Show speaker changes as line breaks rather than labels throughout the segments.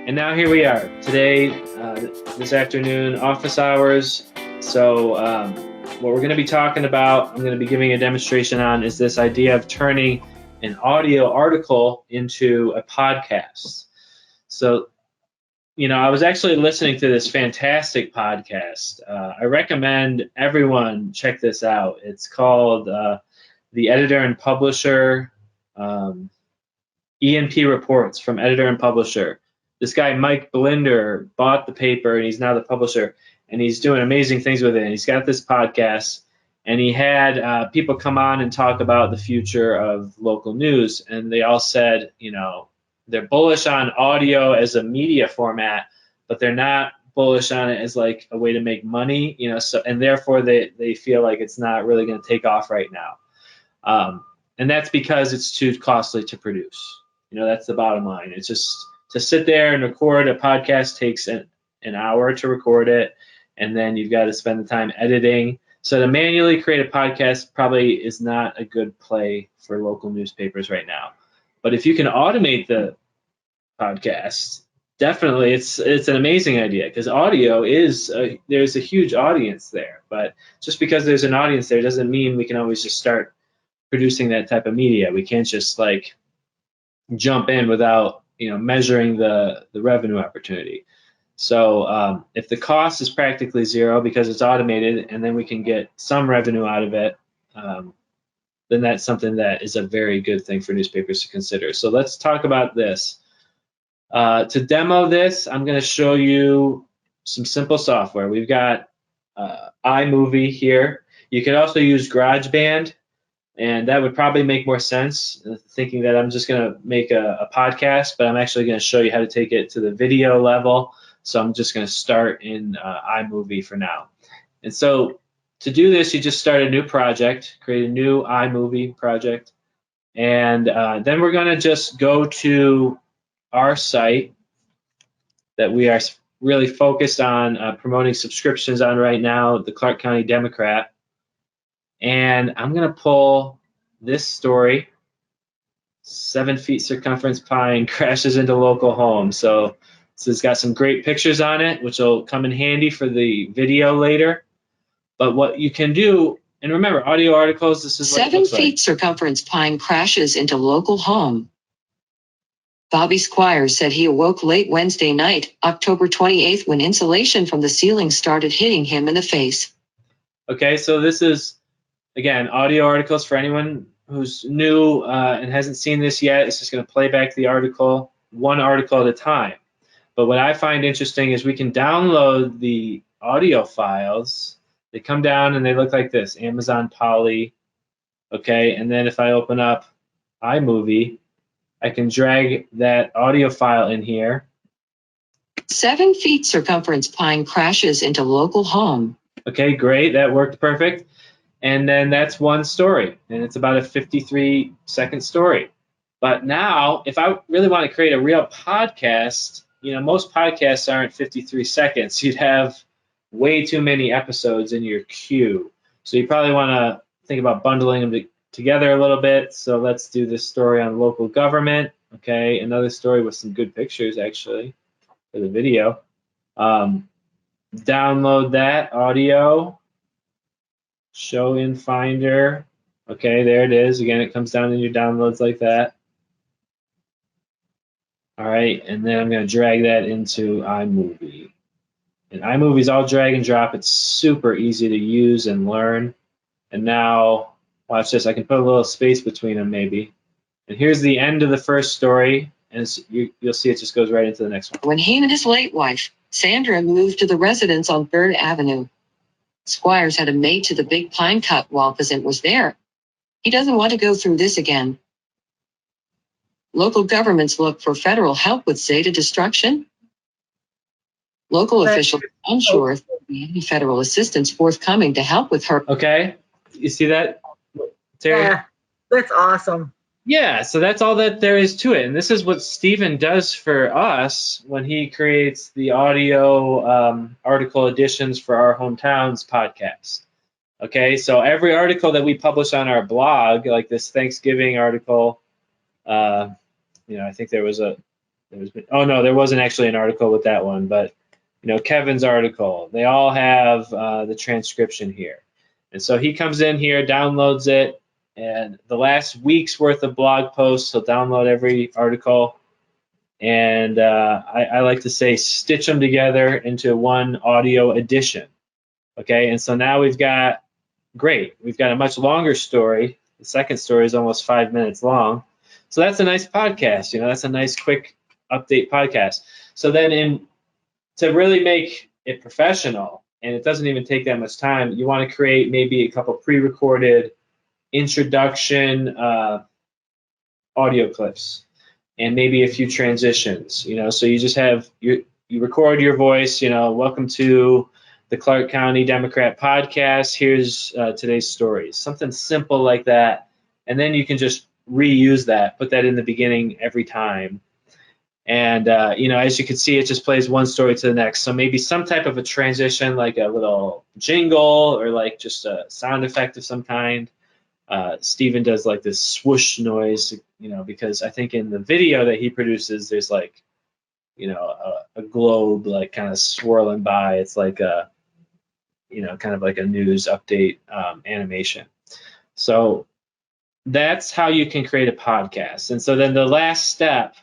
And now here we are today, this afternoon, office hours. So what we're going to be talking about, I'm going to be giving a demonstration on, is this idea of turning an audio article into a podcast. So, I was actually listening to this fantastic podcast. I recommend everyone check this out. It's called The Editor and Publisher, E&P Reports from Editor and Publisher. This guy, Mike Blinder, bought the paper, and he's now the publisher, and he's doing amazing things with it. And he's got this podcast, and he had people come on and talk about the future of local news, and they all said, they're bullish on audio as a media format, but they're not bullish on it as like a way to make money, so, and therefore they feel like it's not really going to take off right now. And that's because it's too costly to produce. That's the bottom line. It's just to sit there and record a podcast takes an hour to record it, and then you've got to spend the time editing. So to manually create a podcast probably is not a good play for local newspapers right now. But if you can automate the podcast, definitely it's an amazing idea, because audio there's a huge audience there. But just because there's an audience there doesn't mean we can always just start producing that type of media. We can't just like jump in without measuring the revenue opportunity. So if the cost is practically zero because it's automated, and then we can get some revenue out of it, then that's something that is a very good thing for newspapers to consider. So let's talk about this. To demo this, I'm going to show you some simple software. We've got iMovie here. You could also use GarageBand, and that would probably make more sense, thinking that I'm just going to make a podcast, but I'm actually going to show you how to take it to the video level. So I'm just going to start in iMovie for now. And so to do this, you just start a new project, create a new iMovie project, and then we're going to just go to our site that we are really focused on promoting subscriptions on right now, the Clark County Democrat. And I'm going to pull this story, 7 feet circumference pine crashes into local home. So this has got some great pictures on it, which will come in handy for the video later. But what you can do, and remember, audio articles, this is what
7 feet circumference pine crashes into local home. Bobby Squires said he awoke late Wednesday night, October 28th, when insulation from the ceiling started hitting him in the face.
Okay, so this is, again, audio articles for anyone who's new and hasn't seen this yet. It's just going to play back the article, one article at a time. But what I find interesting is we can download the audio files. They come down and they look like this, Amazon Poly. Okay, and then if I open up iMovie, I can drag that audio file in here.
7 feet circumference pine crashes into local home.
Okay, great. That worked perfect. And then that's one story, and it's about a 53-second story. But now, if I really want to create a real podcast, most podcasts aren't 53 seconds. You'd have way too many episodes in your queue. So you probably want to think about bundling them together a little bit. So let's do this story on local government. Okay, another story with some good pictures, actually, for the video. Download that audio. Show in Finder. Okay, there it is. Again, it comes down in your downloads like that. All right, and then I'm going to drag that into iMovie. And iMovie's all drag and drop. It's super easy to use and learn. And now, watch this. I can put a little space between them maybe. And here's the end of the first story. And you'll see it just goes right into the next one.
When he and his late wife, Sandra, moved to the residence on 3rd Avenue, Squires had a maid to the big pine cut while Vincent was there. He doesn't want to go through this again. Local governments look for federal help with Zeta destruction. Local officials are unsure if there will be any federal assistance forthcoming to help with her.
Okay, you see that, Terry?
Yeah, that's awesome.
Yeah, so that's all that there is to it. And this is what Stephen does for us when he creates the audio article editions for our Hometowns podcast. Okay, so every article that we publish on our blog, like this Thanksgiving article, I think there was Oh no, there wasn't actually an article with that one, but Kevin's article, they all have the transcription here. And so he comes in here, downloads it, and the last week's worth of blog posts, he'll download every article, and I like to say stitch them together into one audio edition. Okay, and so now we've got a much longer story. The second story is almost 5 minutes long. So that's a nice podcast, that's a nice quick update podcast. So then to really make it professional, and it doesn't even take that much time, you want to create maybe a couple pre-recorded introduction audio clips and maybe a few transitions, so you just have you record your voice, welcome to the Clark County Democrat podcast, here's today's stories, something simple like that, and then you can just reuse that, put that in the beginning every time. And, as you can see, it just plays one story to the next. So maybe some type of a transition, like a little jingle or like just a sound effect of some kind. Steven does like this swoosh noise, because I think in the video that he produces, there's like, a globe like kind of swirling by. It's like a, kind of like a news update animation. So that's how you can create a podcast. And so then the last step,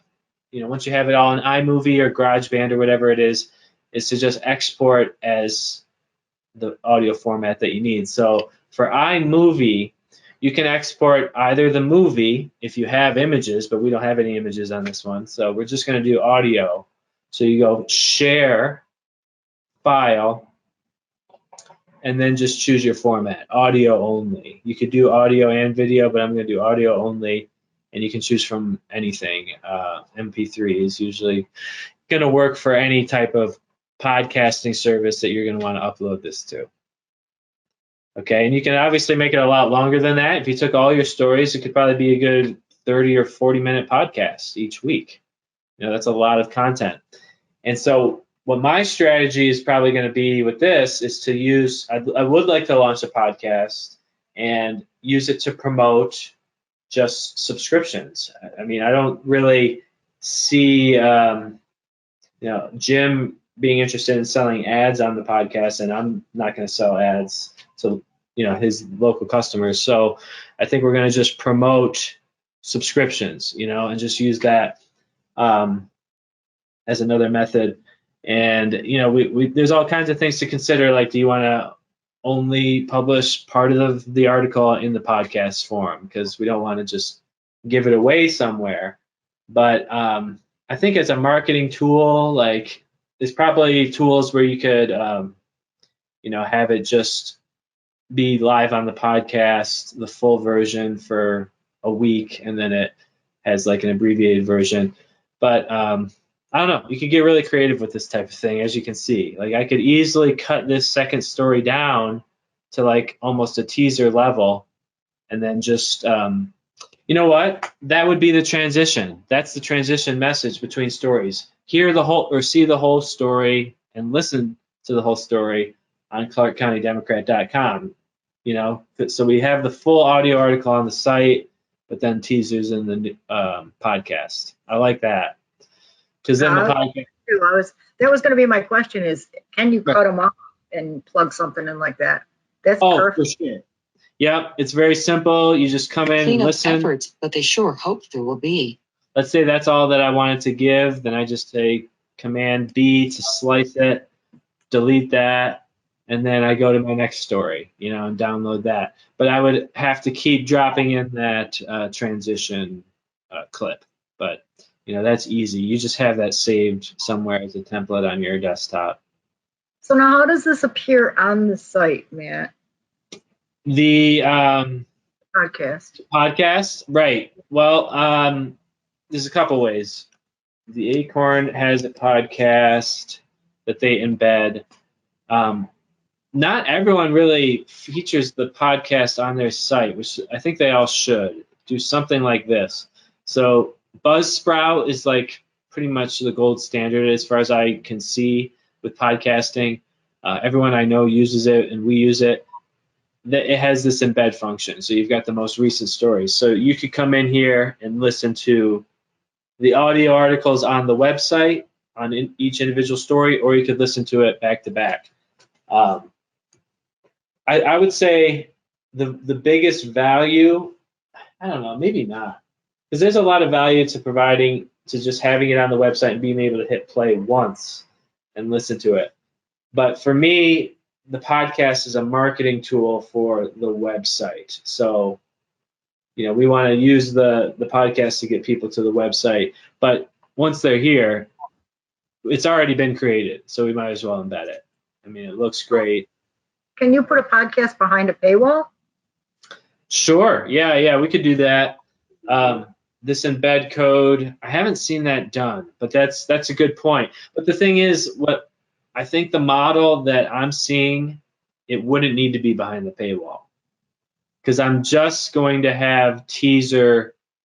once you have it all in iMovie or GarageBand or whatever it is to just export as the audio format that you need. So for iMovie, you can export either the movie if you have images, but we don't have any images on this one. So we're just going to do audio. So you go Share, File, and then just choose your format, audio only. You could do audio and video, but I'm going to do audio only. And you can choose from anything. MP3 is usually going to work for any type of podcasting service that you're going to want to upload this to. Okay, and you can obviously make it a lot longer than that. If you took all your stories, it could probably be a good 30 or 40-minute podcast each week. That's a lot of content. And so what my strategy is probably going to be with this is to use, I would like to launch a podcast and use it to promote just subscriptions. I mean, I don't really see, Jim being interested in selling ads on the podcast, and I'm not going to sell ads to, his local customers. So I think we're going to just promote subscriptions, and just use that as another method. And, there's all kinds of things to consider. Like, do you want to only publish part of the article in the podcast form, because we don't want to just give it away somewhere. But I think as a marketing tool, like there's probably tools where you could, have it just be live on the podcast, the full version for a week, and then it has like an abbreviated version. But I don't know, you could get really creative with this type of thing, as you can see. Like I could easily cut this second story down to like almost a teaser level, and then just, what? That would be the transition. That's the transition message between stories. Hear the whole, or see the whole story and listen to the whole story on ClarkCountyDemocrat.com. So we have the full audio article on the site, but then teasers in the podcast. I like that. Because then the podcast.
That was going to be my question: is can you cut them off and plug something in like that? That's perfect.
For sure. Yep, it's very simple. You just come in and listen.
Efforts, but they sure hope there will be.
Let's say that's all that I wanted to give. Then I just take Command B to slice it, delete that, and then I go to my next story, and download that. But I would have to keep dropping in that transition clip. But that's easy. You just have that saved somewhere as a template on your desktop.
So now how does this appear on the site, Matt?
The
podcast,
right? Well, there's a couple ways. The Acorn has a podcast that they embed. Not everyone really features the podcast on their site, which I think they all should do something like this. So Buzzsprout is like pretty much the gold standard as far as I can see with podcasting. Everyone I know uses it, and we use it. It has this embed function, so you've got the most recent stories. So you could come in here and listen to the audio articles on the website on each individual story, or you could listen to it back to back. I would say the biggest value, I don't know, maybe not, because there's a lot of value to providing, to just having it on the website and being able to hit play once and listen to it. But for me, the podcast is a marketing tool for the website. So, we want to use the podcast to get people to the website. But once they're here, it's already been created, so we might as well embed it. I mean, it looks great.
Can you put a podcast behind a paywall?
Sure. Yeah, we could do that. This embed code, I haven't seen that done, but that's a good point. But the thing is, what I think the model that I'm seeing, it wouldn't need to be behind the paywall, because I'm just going to have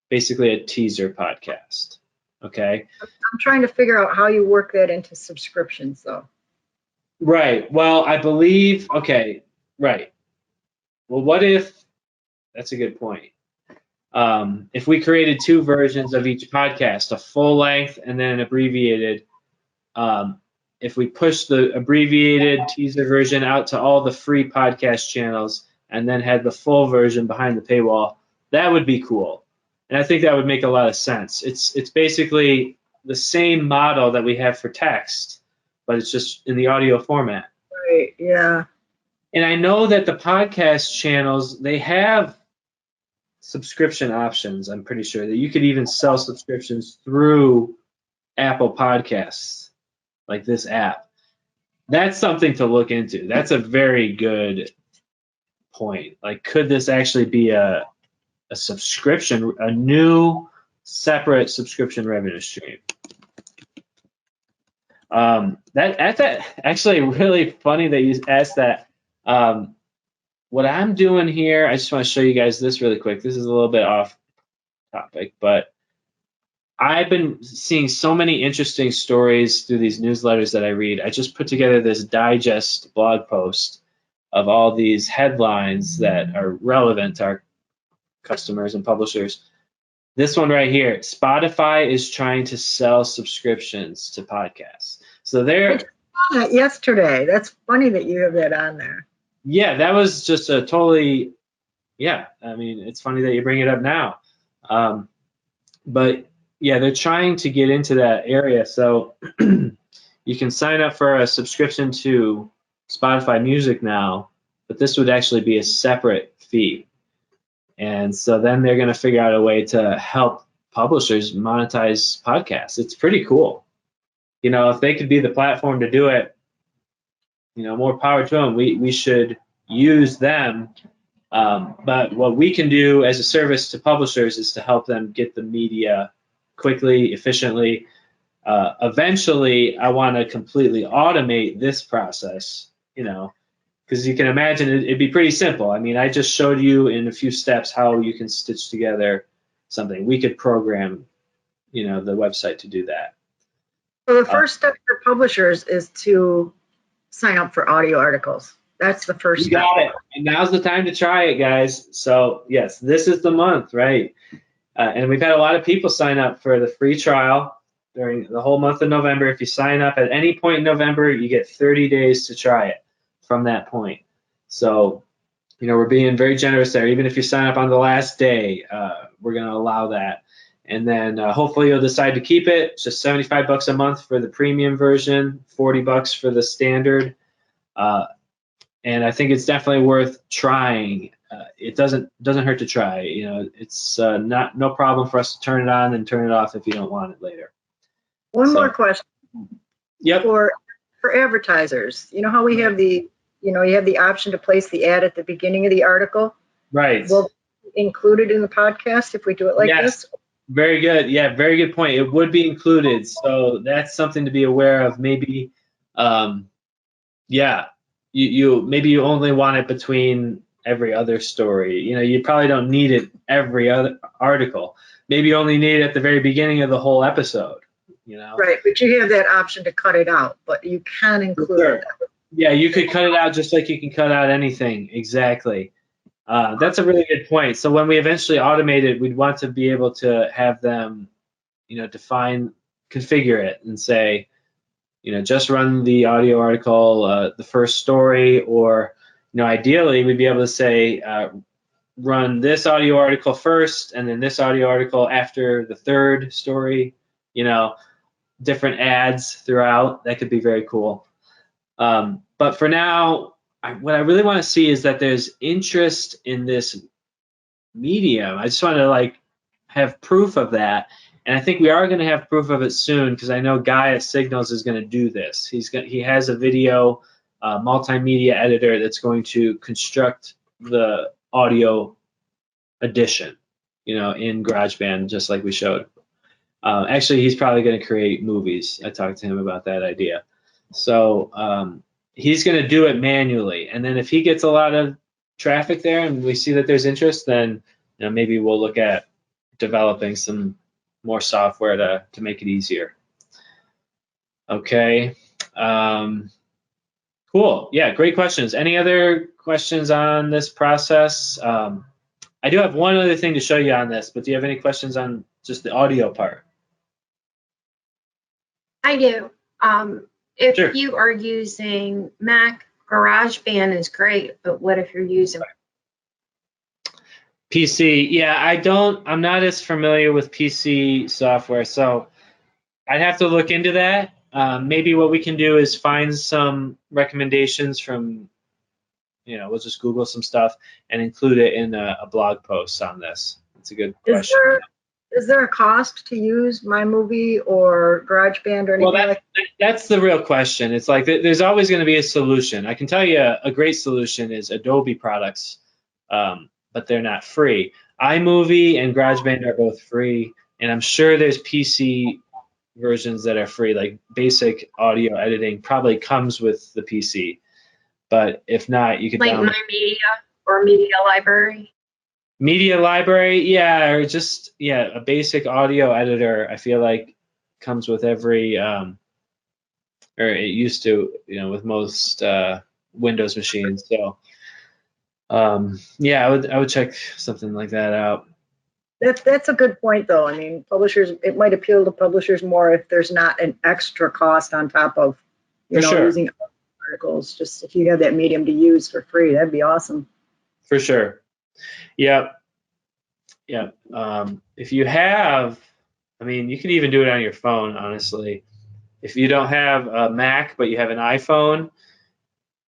basically a teaser podcast. Okay.
I'm trying to figure out how you work that into subscriptions, though.
Right. Well, I believe, okay, right. Well, what if, that's a good point. If we created two versions of each podcast, a full length and then an abbreviated, if we push the abbreviated teaser version out to all the free podcast channels and then had the full version behind the paywall, that would be cool. And I think that would make a lot of sense. It's basically the same model that we have for text, but it's just in the audio format.
Right, yeah.
And I know that the podcast channels, they have subscription options. I'm pretty sure that you could even sell subscriptions through Apple Podcasts, like this app. That's something to look into. That's a very good point. Like, could this actually be a subscription, a new separate subscription revenue stream? That's actually really funny that you asked that. What I'm doing here, I just want to show you guys this really quick. This is a little bit off topic, but I've been seeing so many interesting stories through these newsletters that I read. I just put together this digest blog post of all these headlines that are relevant to our customers and publishers. This one right here, Spotify is trying to sell subscriptions to podcasts. So they're
yesterday. That's funny that you have that on there.
Yeah, that was just a totally, yeah, I mean, it's funny that you bring it up now. But yeah, they're trying to get into that area. So you can sign up for a subscription to Spotify Music now, but this would actually be a separate fee. And so then they're going to figure out a way to help publishers monetize podcasts. It's pretty cool. If they could be the platform to do it, more power to them. We should use them. But what we can do as a service to publishers is to help them get the media quickly, efficiently. Eventually, I want to completely automate this process, because you can imagine it'd be pretty simple. I mean, I just showed you in a few steps how you can stitch together something. We could program, the website to do that.
So the first step for publishers is to sign up for audio articles. That's the first step.
You got it. And now's the time to try it, guys. So yes, this is the month, right? And we've had a lot of people sign up for the free trial during the whole month of November. If you sign up at any point in November, you get 30 days to try it from that point. So, we're being very generous there. Even if you sign up on the last day, we're going to allow that. And then hopefully you'll decide to keep it. It's just $75 a month for the premium version, $40 for the standard. And I think it's definitely worth trying. It doesn't hurt to try. It's no problem for us to turn it on and turn it off if you don't want it later.
One more question.
Yep.
For advertisers, how we have you have the option to place the ad at the beginning of the article.
Right.
Will it be included in the podcast if we do it like this?
Very good. Yeah, very good point. It would be included. So that's something to be aware of. Maybe, you only want it between every other story. You probably don't need it every other article. Maybe you only need it at the very beginning of the whole episode.
Right, but you have that option to cut it out, but you can include it.
Yeah, you could cut it out just like you can cut out anything. Exactly. That's a really good point. So when we eventually automate it, we'd want to be able to have them, configure it and say, just run the audio article, the first story, or, ideally we'd be able to say, run this audio article first and then this audio article after the third story, different ads throughout. That could be very cool. But for now, what I really want to see is that there's interest in this medium. I just want to have proof of that. And I think we are going to have proof of it soon, because I know Guy at Signals is going to do this. He has a video multimedia editor that's going to construct the audio edition, in GarageBand, just like we showed. Actually, he's probably going to create movies. I talked to him about that idea. So he's going to do it manually. And then if he gets a lot of traffic there and we see that there's interest, then maybe we'll look at developing some more software to make it easier. Okay. Cool. Yeah, great questions. Any other questions on this process? I do have one other thing to show you on this, but do you have any questions on just the audio part?
I do. If
Sure.
you are using Mac, GarageBand is great, but what if you're using
PC? Yeah, I'm not as familiar with PC software, so I'd have to look into that. Maybe what we can do is find some recommendations from, we'll just Google some stuff and include it in a blog post on this. That's a good question.
Is there a cost to use MyMovie or GarageBand or anything like that?
That's the real question. It's like there's always going to be a solution. I can tell you a great solution is Adobe products, but they're not free. iMovie and GarageBand are both free, and I'm sure there's PC versions that are free, like basic audio editing probably comes with the PC. But if not, you could
like
download
MyMedia or Media Library?
Media Library, yeah, or just a basic audio editor. I feel like comes with every, or it used to, with most Windows machines. So, yeah, I would check something like that out.
That's a good point, though. I mean, publishers, it might appeal to publishers more if there's not an extra cost on top of,
sure.
using articles. Just if you have that medium to use for free, that'd be awesome.
For sure. Yeah. If you have, you can even do it on your phone, honestly. If you don't have a Mac, but you have an iPhone,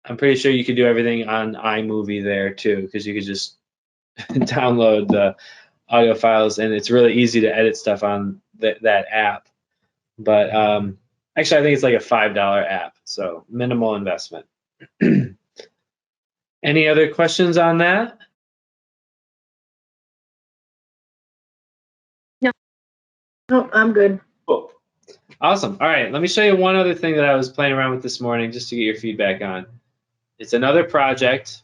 I'm pretty sure you can do everything on iMovie there too, because you could just download the audio files, and it's really easy to edit stuff on that app. But actually, I think it's like a $5 app, so minimal investment. Any other questions on that?
No, I'm good.
Cool. Awesome. All right, let me show you one other thing that I was playing around with this morning just to get your feedback on. It's another project.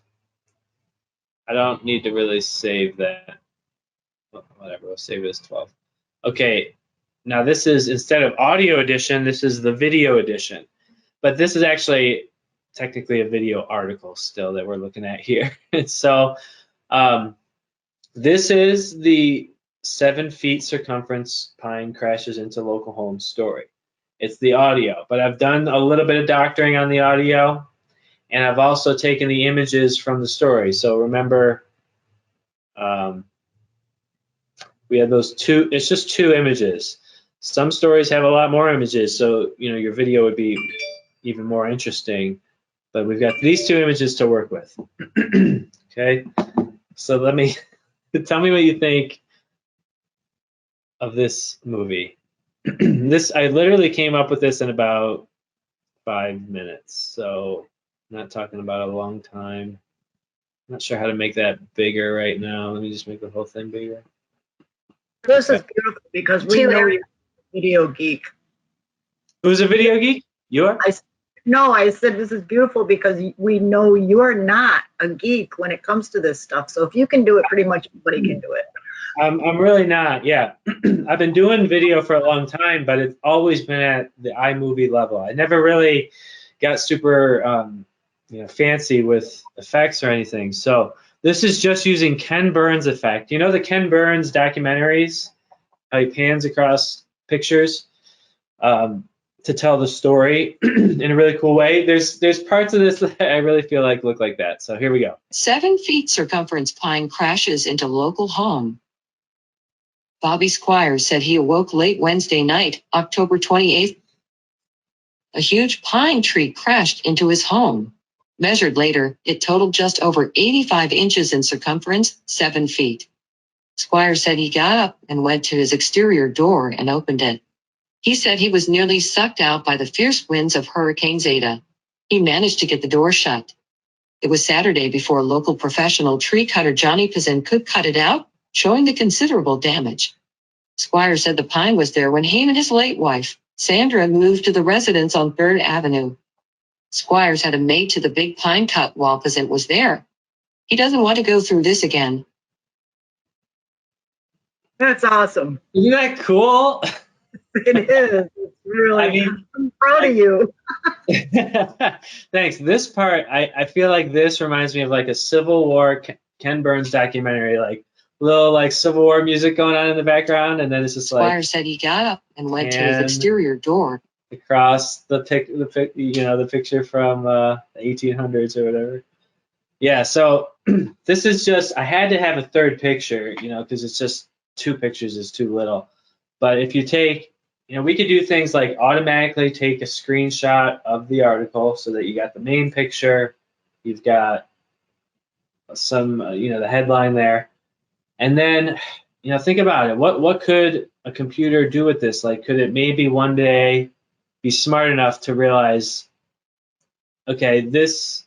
I don't need to really save that. Whatever, we'll save it as 12. Okay, now this is, instead of audio edition, this is the video edition. But this is actually technically a video article still that we're looking at here. So this is the 7 feet circumference pine crashes into local home story. It's the audio, but I've done a little bit of doctoring on the audio, and I've also taken the images from the story. So remember, we have those two, it's just 2 images. Some stories have a lot more images, so your video would be even more interesting, but we've got these 2 images to work with. Okay, so let me, tell me what you think of this movie. I literally came up with this in about 5 minutes, so I'm not talking about a long time. I'm not sure how to make that bigger right now. Let me just make the whole thing bigger.
This is beautiful because we know you're a video geek.
Who's a video geek? You are?
No, I said this is beautiful because we know you're not a geek when it comes to this stuff. So if you can do it, pretty much anybody can do it.
I'm really not, yeah. I've been doing video for a long time, but it's always been at the iMovie level. I never really got super fancy with effects or anything. So this is just using Ken Burns effect. You know the Ken Burns documentaries? How he pans across pictures to tell the story in a really cool way. There's parts of this that I really feel like look like that. So here we go.
7 feet circumference pine crashes into local home. Bobby Squires said he awoke late Wednesday night, October 28th. A huge pine tree crashed into his home. Measured later, it totaled just over 85 inches in circumference, 7 feet. Squires said he got up and went to his exterior door and opened it. He said he was nearly sucked out by the fierce winds of Hurricane Zeta. He managed to get the door shut. It was Saturday before local professional tree cutter Johnny Pazin could cut it out, showing the considerable damage. Squires said the pine was there when he and his late wife, Sandra, moved to the residence on 3rd Avenue. Squires had a mate to the big pine cut while Pazin was there. He doesn't want to go through this again.
That's awesome.
Isn't that cool?
It is. It's really,
I mean,
I'm proud of you.
Thanks. This part, I feel like this reminds me of like a Civil War Ken Burns documentary, like little like Civil War music going on in the background, and then it's just like
Squires said he got up and went to his exterior door.
Across the picture from the 1800s or whatever. Yeah. So this is just, I had to have a third picture, because it's just 2 pictures is too little. But if you take, we could do things like automatically take a screenshot of the article so that you got the main picture, you've got some, the headline there. And then, think about it. What could a computer do with this? Like, could it maybe one day be smart enough to realize, okay, this,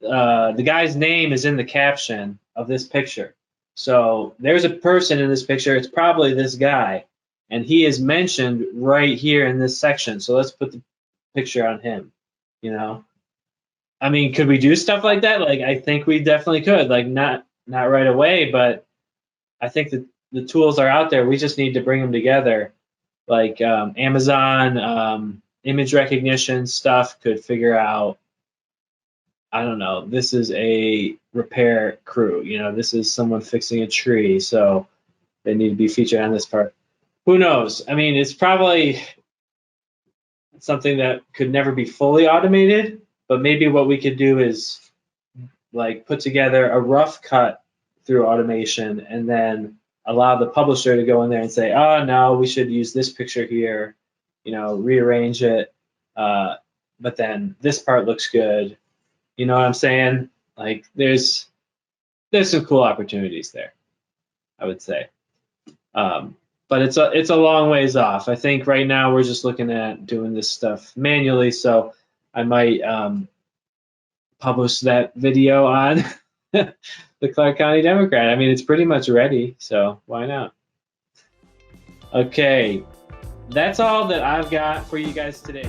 the guy's name is in the caption of this picture. So there's a person in this picture, it's probably this guy, and he is mentioned right here in this section. So let's put the picture on him, I mean, could we do stuff like that? Like, I think we definitely could, like not right away, but I think that the tools are out there. We just need to bring them together. Like Amazon image recognition stuff could figure out, I don't know, this is a repair crew, this is someone fixing a tree, so they need to be featured on this part. Who knows? I mean, it's probably something that could never be fully automated, but maybe what we could do is like put together a rough cut through automation and then allow the publisher to go in there and say, oh, no, we should use this picture here, rearrange it, but then this part looks good. You know what I'm saying? Like, there's some cool opportunities there, I would say. But it's a long ways off. I think right now we're just looking at doing this stuff manually, so I might publish that video on the Clark County Democrat. I mean, it's pretty much ready, so why not? Okay, that's all that I've got for you guys today.